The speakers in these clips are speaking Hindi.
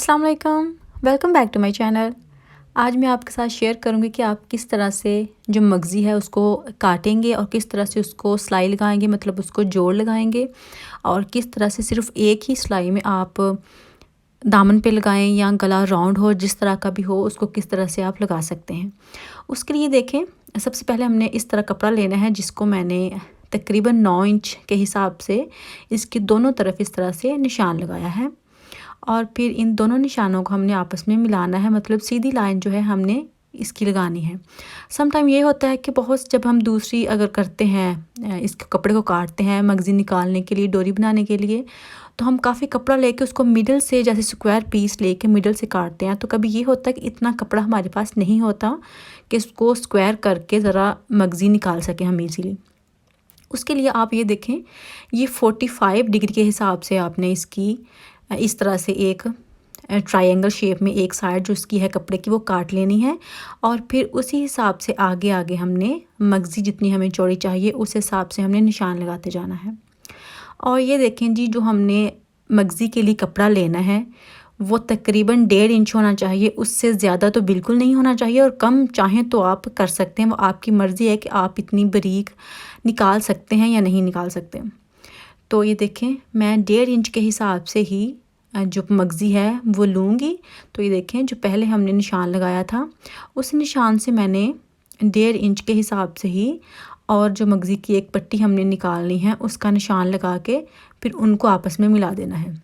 अस्सलाम वालेकुम, welcome back to my channel. आज मैं आपके साथ शेयर करूंगी कि आप किस तरह से जो मगज़ी है उसको काटेंगे और किस तरह से उसको सिलाई लगाएंगे, मतलब उसको जोड़ लगाएंगे और किस तरह से सिर्फ एक ही सिलाई में आप दामन पे लगाएं या गला राउंड हो, जिस तरह का भी हो उसको किस तरह से आप लगा सकते हैं। उसके लिए देखें, सबसे पहले हमने इस तरह कपड़ा लेना है जिसको मैंने तकरीबन 9 इंच के हिसाब से इसकी दोनों तरफ इस तरह से निशान लगाया है और फिर इन दोनों निशानों को हमने आपस में मिलाना है, मतलब सीधी लाइन जो है हमने इसकी लगानी है। सम टाइम ये होता है कि बहुत जब हम दूसरी अगर करते हैं इस कपड़े को काटते हैं मगज़ी निकालने के लिए, डोरी बनाने के लिए, तो हम काफ़ी कपड़ा लेके उसको मिडल से जैसे स्क्वायर पीस लेके मिडल से काटते हैं। तो कभी ये होता है कि इतना कपड़ा हमारे पास नहीं होता कि इसको स्क्वायर करके ज़रा मगज़ी निकाल सकें हम ईज़िली। उसके लिए आप ये देखें, ये 45 डिग्री के हिसाब से आपने इसकी इस तरह से एक ट्रायंगल शेप में एक साइड जो इसकी है कपड़े की वो काट लेनी है और फिर उसी हिसाब से आगे आगे हमने मगज़ी जितनी हमें चौड़ी चाहिए उस हिसाब से हमने निशान लगाते जाना है। और ये देखें जी, जो हमने मगज़ी के लिए कपड़ा लेना है वो तकरीबन 1.5 इंच होना चाहिए, उससे ज़्यादा तो बिल्कुल नहीं होना चाहिए और कम चाहें तो आप कर सकते हैं, वो आपकी मर्ज़ी है कि आप इतनी बारीक निकाल सकते हैं या नहीं निकाल सकते। तो ये देखें, मैं 1.5 इंच के हिसाब से ही जो मगज़ी है वो लूँगी। तो ये देखें, जो पहले हमने निशान लगाया था उस निशान से मैंने 1.5 इंच के हिसाब से ही और जो मगज़ी की एक पट्टी हमने निकालनी है उसका निशान लगा के फिर उनको आपस में मिला देना है।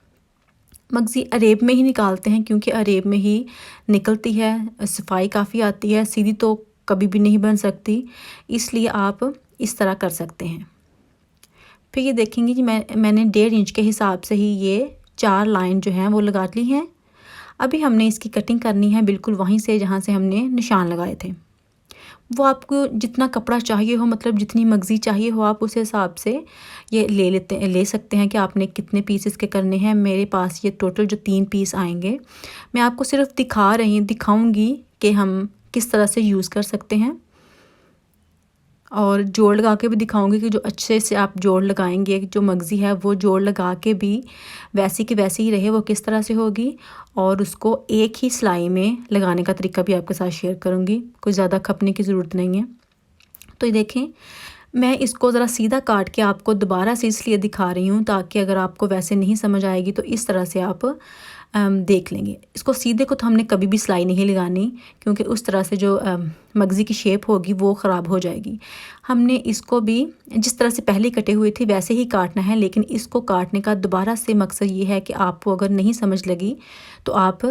मगज़ी अरेब में ही निकालते हैं क्योंकि अरेब में ही निकलती है, सफाई काफ़ी आती है, सीधी तो कभी भी नहीं बन सकती, इसलिए आप इस तरह कर सकते हैं। फिर ये देखेंगे कि मैंने 1.5 इंच के हिसाब से ही ये 4 लाइन जो हैं वो लगा ली हैं। अभी हमने इसकी कटिंग करनी है बिल्कुल वहीं से जहाँ से हमने निशान लगाए थे। वो आपको जितना कपड़ा चाहिए हो, मतलब जितनी मगज़ी चाहिए हो, आप उस हिसाब से ये ले सकते हैं कि आपने कितने पीस इसके करने हैं। मेरे पास ये टोटल जो 3 पीस आएंगे, मैं आपको सिर्फ दिखाऊंगी कि हम किस तरह से यूज़ कर सकते हैं और जोड़ लगा के भी दिखाऊंगी कि जो अच्छे से आप जोड़ लगाएंगे, जो मगज़ी है वो जोड़ लगा के भी वैसी की वैसी ही रहे वो किस तरह से होगी, और उसको एक ही सिलाई में लगाने का तरीका भी आपके साथ शेयर करूंगी। कोई ज़्यादा खपने की ज़रूरत नहीं है। तो ये देखें, मैं इसको ज़रा सीधा काट के आपको दोबारा से इसलिए दिखा रही हूँ ताकि अगर आपको वैसे नहीं समझ आएगी तो इस तरह से आप देख लेंगे। इसको सीधे को तो हमने कभी भी सिलाई नहीं लगानी क्योंकि उस तरह से जो मगज़ी की शेप होगी वो ख़राब हो जाएगी। हमने इसको भी जिस तरह से पहले कटे हुए थे वैसे ही काटना है, लेकिन इसको काटने का दोबारा से मकसद ये है कि आपको अगर नहीं समझ लगी तो आप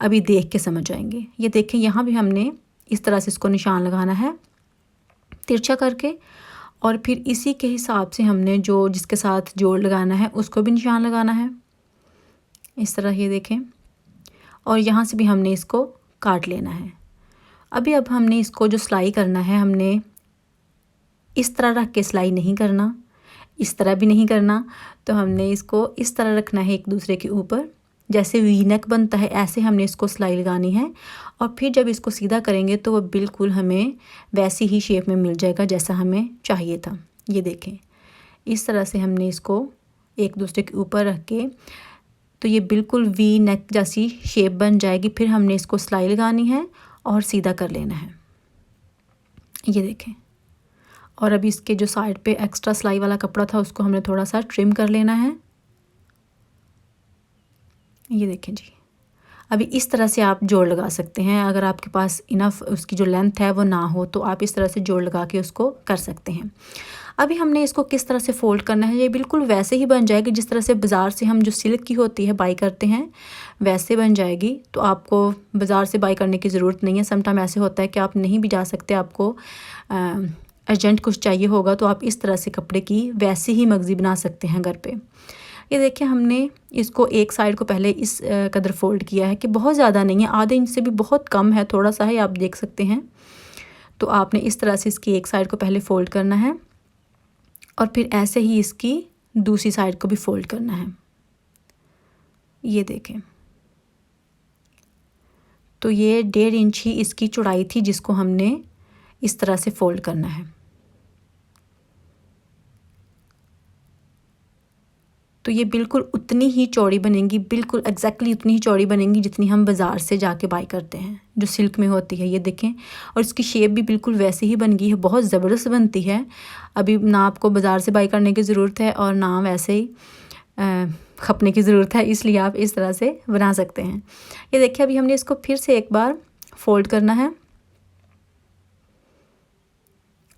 अभी देख के समझ जाएंगे। ये देखें, यहाँ भी हमने इस तरह से इसको निशान लगाना है तिरछा करके और फिर इसी के हिसाब से हमने जो जिसके साथ जोड़ लगाना है उसको भी निशान लगाना है इस तरह। ये देखें, और यहाँ से भी हमने इसको काट लेना है। अब हमने इसको जो सिलाई करना है, हमने इस तरह रख के सिलाई नहीं करना, इस तरह भी नहीं करना, तो हमने इसको इस तरह रखना है एक दूसरे के ऊपर, जैसे वी नेक बनता है ऐसे हमने इसको सिलाई लगानी है। और फिर जब इसको सीधा करेंगे तो वो बिल्कुल हमें वैसी ही शेप में मिल जाएगा जैसा हमें चाहिए था। ये देखें, इस तरह से हमने इसको एक दूसरे के ऊपर रख के तो ये बिल्कुल वी नेक जैसी शेप बन जाएगी। फिर हमने इसको सिलाई लगानी है और सीधा कर लेना है। ये देखें, और अभी इसके जो साइड पे एक्स्ट्रा सिलाई वाला कपड़ा था उसको हमने थोड़ा सा ट्रिम कर लेना है। ये देखें जी, अभी इस तरह से आप जोड़ लगा सकते हैं। अगर आपके पास इनफ उसकी जो लेंथ है वो ना हो तो आप इस तरह से जोड़ लगा के उसको कर सकते हैं। अभी हमने इसको किस तरह से फ़ोल्ड करना है, ये बिल्कुल वैसे ही बन जाएगी जिस तरह से बाज़ार से हम जो सिल्क की होती है बाई करते हैं वैसे बन जाएगी। तो आपको बाज़ार से बाई करने की ज़रूरत नहीं है। समटाइम ऐसे होता है कि आप नहीं भी जा सकते, आपको अर्जेंट कुछ चाहिए होगा तो आप इस तरह से कपड़े की वैसे ही मगज़ी बना सकते हैं घर पे। ये देखिए, हमने इसको एक साइड को पहले इस कदर फ़ोल्ड किया है कि बहुत ज़्यादा नहीं है, आधे इंच से भी बहुत कम है, थोड़ा सा है, आप देख सकते हैं। तो आपने इस तरह से इसकी एक साइड को पहले फ़ोल्ड करना है और फिर ऐसे ही इसकी दूसरी साइड को भी फ़ोल्ड करना है। ये देखें, तो ये 1.5 इंच ही इसकी चौड़ाई थी जिसको हमने इस तरह से फ़ोल्ड करना है। तो ये बिल्कुल उतनी ही चौड़ी बनेंगी, बिल्कुल एग्जैक्टली उतनी ही चौड़ी बनेंगी जितनी हम बाज़ार से जाके बाई करते हैं, जो सिल्क में होती है। ये देखें, और इसकी शेप भी बिल्कुल वैसे ही बन गई है, बहुत ज़बरदस्त बनती है। अभी ना आपको बाज़ार से बाई करने की ज़रूरत है और ना वैसे ही खपने की ज़रूरत है, इसलिए आप इस तरह से बना सकते हैं। ये देखिए, अभी हमने इसको फिर से एक बार फ़ोल्ड करना है,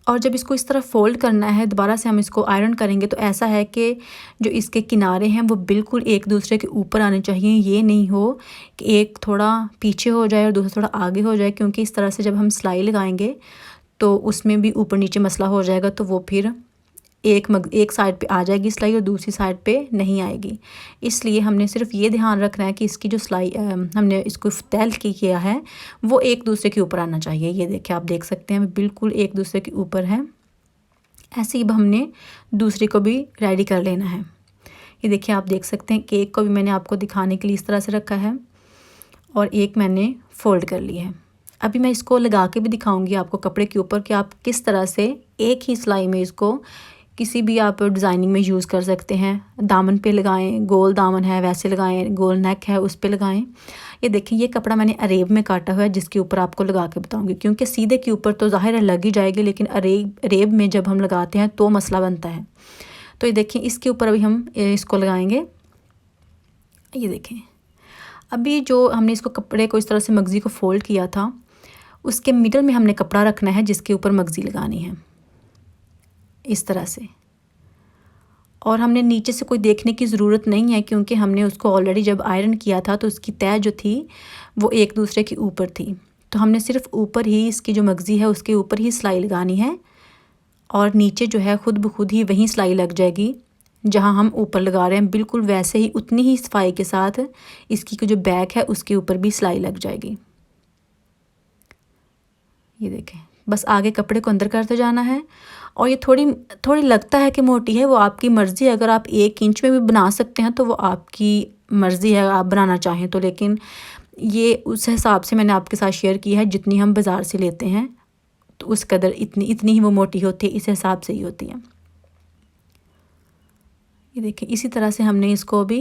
और जब इसको इस तरह फ़ोल्ड करना है दोबारा से हम इसको आयरन करेंगे तो ऐसा है कि जो इसके किनारे हैं वो बिल्कुल एक दूसरे के ऊपर आने चाहिए। ये नहीं हो कि एक थोड़ा पीछे हो जाए और दूसरा थोड़ा आगे हो जाए, क्योंकि इस तरह से जब हम सिलाई लगाएंगे तो उसमें भी ऊपर नीचे मसला हो जाएगा, तो वो फिर एक साइड पे आ जाएगी सिलाई और दूसरी साइड पे नहीं आएगी। इसलिए हमने सिर्फ ये ध्यान रखना है कि इसकी जो सिलाई हमने इसको तैल किया है वो एक दूसरे के ऊपर आना चाहिए। ये देखिए, आप देख सकते हैं बिल्कुल एक दूसरे के ऊपर है। ऐसे ही अब हमने दूसरे को भी रेडी कर लेना है। ये देखिए, आप देख सकते हैं कि एक को भी मैंने आपको दिखाने के लिए इस तरह से रखा है और एक मैंने फ़ोल्ड कर लिया है। अभी मैं इसको लगा के भी दिखाऊंगी आपको कपड़े के ऊपर कि आप किस तरह से एक ही सिलाई में इसको किसी भी आप डिज़ाइनिंग में यूज़ कर सकते हैं। दामन पे लगाएं, गोल दामन है वैसे लगाएं, गोल नेक है उस पे लगाएं। ये देखिए, ये कपड़ा मैंने अरेब में काटा हुआ है जिसके ऊपर आपको लगा के बताऊंगी, क्योंकि सीधे के ऊपर तो ज़ाहिर है लग ही जाएगी, लेकिन अरेब में जब हम लगाते हैं तो मसला बनता है। तो ये देखिए, इसके ऊपर अभी हम इसको लगाएंगे। ये देखें, अभी जो हमने इसको कपड़े को इस तरह से मगज़ी को फ़ोल्ड किया था, उसके मिडल में हमने कपड़ा रखना है जिसके ऊपर मगज़ी लगानी है इस तरह से। और हमने नीचे से कोई देखने की ज़रूरत नहीं है, क्योंकि हमने उसको ऑलरेडी जब आयरन किया था तो उसकी तय जो थी वो एक दूसरे के ऊपर थी। तो हमने सिर्फ ऊपर ही इसकी जो मगज़ी है उसके ऊपर ही सिलाई लगानी है, और नीचे जो है ख़ुद ब खुद ही वहीं सिलाई लग जाएगी जहां हम ऊपर लगा रहे हैं। बिल्कुल वैसे ही उतनी ही सफाई के साथ इसकी जो बैक है उसके ऊपर भी सिलाई लग जाएगी। ये देखें, बस आगे कपड़े को अंदर करते जाना है। और ये थोड़ी लगता है कि मोटी है, वो आपकी मर्ज़ी है। अगर आप 1 इंच में भी बना सकते हैं तो वो आपकी मर्ज़ी है, आप बनाना चाहें तो। लेकिन ये उस हिसाब से मैंने आपके साथ शेयर किया है जितनी हम बाज़ार से लेते हैं, तो उस कदर इतनी ही वो मोटी होती है, इस हिसाब से ही होती है। ये देखिए, इसी तरह से हमने इसको भी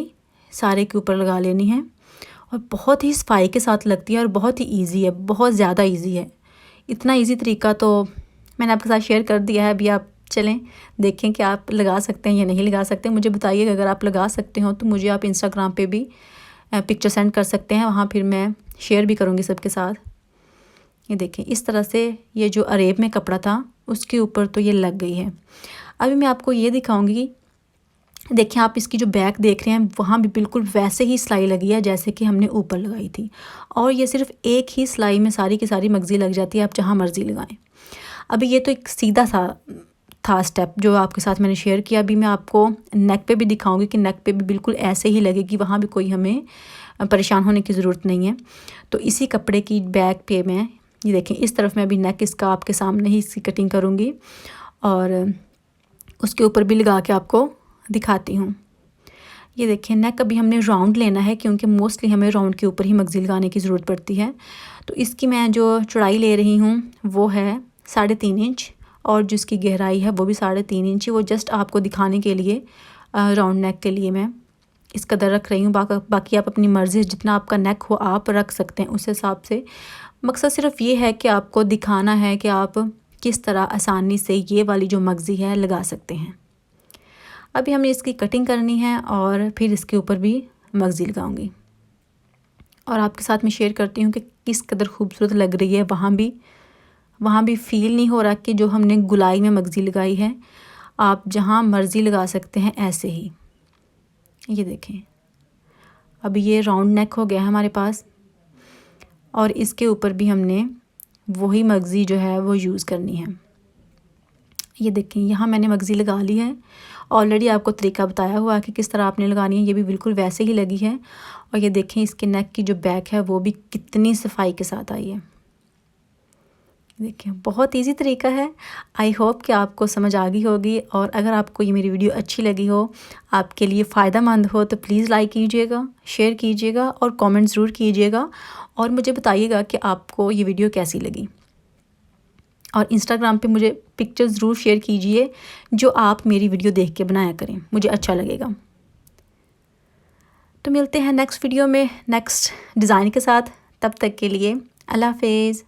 सारे के ऊपर लगा लेनी है, और बहुत ही सफाई के साथ लगती है और बहुत ही ईजी है, बहुत ज़्यादा ईजी है। इतना इजी तरीका तो मैंने आपके साथ शेयर कर दिया है। अभी आप चलें देखें कि आप लगा सकते हैं या नहीं लगा सकते। मुझे बताइएगा, अगर आप लगा सकते हो तो मुझे आप इंस्टाग्राम पे भी पिक्चर सेंड कर सकते हैं, वहाँ फिर मैं शेयर भी करूँगी सबके साथ। ये देखें, इस तरह से ये जो अरेब में कपड़ा था उसके ऊपर तो ये लग गई है। अभी मैं आपको ये दिखाऊँगी। देखिए, आप इसकी जो बैक देख रहे हैं वहाँ भी बिल्कुल वैसे ही सिलाई लगी है जैसे कि हमने ऊपर लगाई थी, और ये सिर्फ एक ही सिलाई में सारी की सारी मगज़ी लग जाती है, आप जहाँ मर्ज़ी लगाएं। अभी ये तो एक सीधा था स्टेप जो आपके साथ मैंने शेयर किया। अभी मैं आपको नेक पे भी दिखाऊंगी कि नेक पे भी बिल्कुल ऐसे ही लगेगी, वहाँ भी कोई हमें परेशान होने की ज़रूरत नहीं है। तो इसी कपड़े की बैक पे मैं ये देखें, इस तरफ मैं अभी नेक इसका आपके सामने ही इसकी कटिंग करूँगी और उसके ऊपर भी लगा के आपको दिखाती हूँ। ये देखिए, नेक अभी हमने राउंड लेना है, क्योंकि मोस्टली हमें राउंड के ऊपर ही मगज़ी लगाने की ज़रूरत पड़ती है। तो इसकी मैं जो चौड़ाई ले रही हूँ वो है 3.5 इंच, और जिसकी गहराई है वो भी 3.5 इंच। वो जस्ट आपको दिखाने के लिए राउंड नेक के लिए मैं इस कदर रख रही हूँ। बाकी आप अपनी मर्ज़ी जितना आपका नेक हो आप रख सकते हैं उस हिसाब से। मकसद सिर्फ ये है कि आपको दिखाना है कि आप किस तरह आसानी से ये वाली जो मगज़ी है लगा सकते हैं। अभी हमें इसकी कटिंग करनी है और फिर इसके ऊपर भी मगज़ी लगाऊंगी, और आपके साथ मैं शेयर करती हूँ कि किस कदर खूबसूरत लग रही है। वहाँ भी फ़ील नहीं हो रहा कि जो हमने गुलाई में मगज़ी लगाई है। आप जहाँ मर्ज़ी लगा सकते हैं ऐसे ही। ये देखें, अभी ये राउंड नेक हो गया है हमारे पास, और इसके ऊपर भी हमने वही मगज़ी जो है वो यूज़ करनी है। ये देखें, यहाँ मैंने मगज़ी लगा ली है। ऑलरेडी आपको तरीका बताया हुआ कि किस तरह आपने लगानी है, ये भी बिल्कुल वैसे ही लगी है। और ये देखें, इसके नेक की जो बैक है वो भी कितनी सफाई के साथ आई है। देखिए, बहुत इजी तरीका है। आई होप कि आपको समझ आ गई होगी, और अगर आपको ये मेरी वीडियो अच्छी लगी हो, आपके लिए फ़ायदा मंद हो, तो प्लीज़ लाइक कीजिएगा, शेयर कीजिएगा और कमेंट ज़रूर कीजिएगा, और मुझे बताइएगा कि आपको ये वीडियो कैसी लगी। और इंस्टाग्राम पे मुझे पिक्चर ज़रूर शेयर कीजिए जो आप मेरी वीडियो देख के बनाया करें, मुझे अच्छा लगेगा। तो मिलते हैं नेक्स्ट वीडियो में नेक्स्ट डिज़ाइन के साथ। तब तक के लिए अल्लाह हाफिज़।